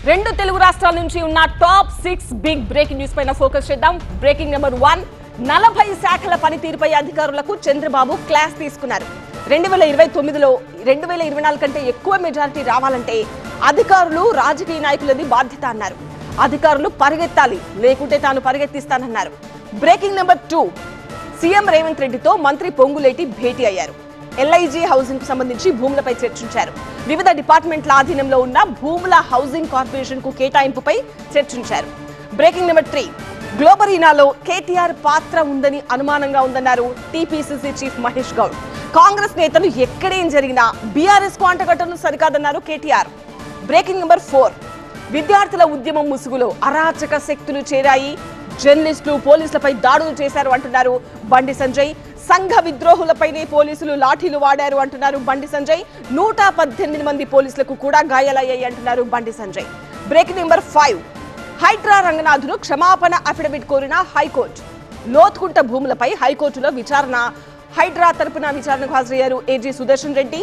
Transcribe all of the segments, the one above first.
రెండు తెలుగు రాష్ట్రాల నుంచి ఉన్న టాప్ 6 బిగ్ బ్రేకింగ్ న్యూస్ పైన ఫోకస్ చేద్దాం. బ్రేకింగ్ నెంబర్ 1, 40 శాఖల పనితీరుపై అధికారులకు చంద్రబాబు క్లాస్ తీసుకున్నారు. 2029లో 2024 కంటే ఎక్కువ మెజారిటీ రావాలంటే అధికారులు రాజకీయ నాయకులది బాధ్యత అన్నారు. అధికారులు పరిగెత్తాలి, లేకుంటే తాను పరిగెత్తిస్తానన్నారు. బ్రేకింగ్ నెంబర్ 2, సీఎం రేవంత్ రెడ్డితో మంత్రి పొంగులేటి భేటీ అయ్యారు. ఎల్ఐజీ హౌసింగ్ కు సంబంధించి భూములపై చర్చించారు. వివిధ డిపార్ట్మెంట్ల ఆధీనంలో ఉన్న భూముల హౌసింగ్ కార్పొరేషన్ కు కేటాయింపుపై చర్చించారు. బ్రేకింగ్ నెంబర్ 3, గ్లోబరీనాలో కేటీఆర్ పాత్ర ఉందని అనుమానంగా ఉందన్నారు టీపీసీసీ చీఫ్ మహేష్ గౌడ్. కాంగ్రెస్ నేతలు ఎక్కడేం జరిగినా బీఆర్ఎస్ కు అంటగట్టడం సరికాదన్నారు కేటీఆర్. బ్రేకింగ్ నెంబర్ 4, విద్యార్థుల ఉద్యమం ముసుగులో అరాచక శక్తులు చేరాయి, జర్నలిస్టులు పోలీసులపై దాడులు చేశారు అంటున్నారు బండి సంజయ్. సంఘ విద్రోహులపైనే పోలీసులు లాఠీలు వాడారు అంటున్నారు బండి సంజయ్. 118 మంది పోలీసులకు కూడా గాయాలయ్యాయి అంటున్నారు బండి సంజయ్. బ్రేకింగ్ నెంబర్ 5, హైడ్రా రంగనాథులు క్షమాపణ అఫిడవిట్ కోరిన హైకోర్టు. లోతుకుంట భూములపై హైకోర్టులో విచారణ. హైడ్రా తరపున విచారణకు హాజరయ్యారు ఏజీ సుదర్శన్ రెడ్డి.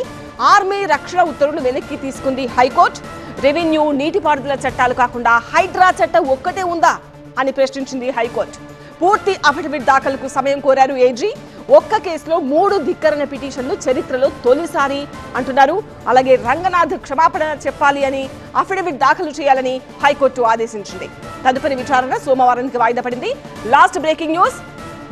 ఆర్మీ రక్షణ ఉత్తర్వులు వెనక్కి తీసుకుంది హైకోర్టు. రెవెన్యూ, నీటిపారుదల చట్టాలు కాకుండా హైడ్రా చట్టం ఒక్కటే ఉందా అని ప్రశ్నించింది హైకోర్టు. పూర్తి అఫిడవిట్ దాఖలుకు సమయం కోరారు ఏజీ. ఒక్క కేసులో 3 ధిక్కరణ పిటిషన్లు చరిత్రలో తొలిసారి అంటున్నారు. అలాగే రంగనాథ్ క్షమాపణ చెప్పాలి అని అఫిడవిట్ దాఖలు చేయాలని హైకోర్టు ఆదేశించింది. తదుపరి విచారణ సోమవారానికి వాయిదా పడింది. లాస్ట్ బ్రేకింగ్ న్యూస్,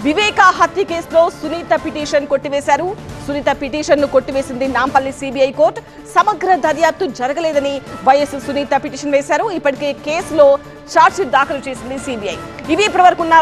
వివేక హత్య కేసులో సునీత పిటిషన్ కొట్టివేశారు. సునీత పిటిషన్ ను కొట్టివేసింది నాంపల్లి సిబిఐ కోర్టు. సమగ్ర దర్యాప్తు జరగలేదని వైఎస్ సునీత పిటిషన్ వేశారు. ఇప్పటికే కేసులో ఛార్జ్షీట్ దాఖలు చేసింది సిబిఐ. ఇవి ఇప్పటివరకు ఉన్న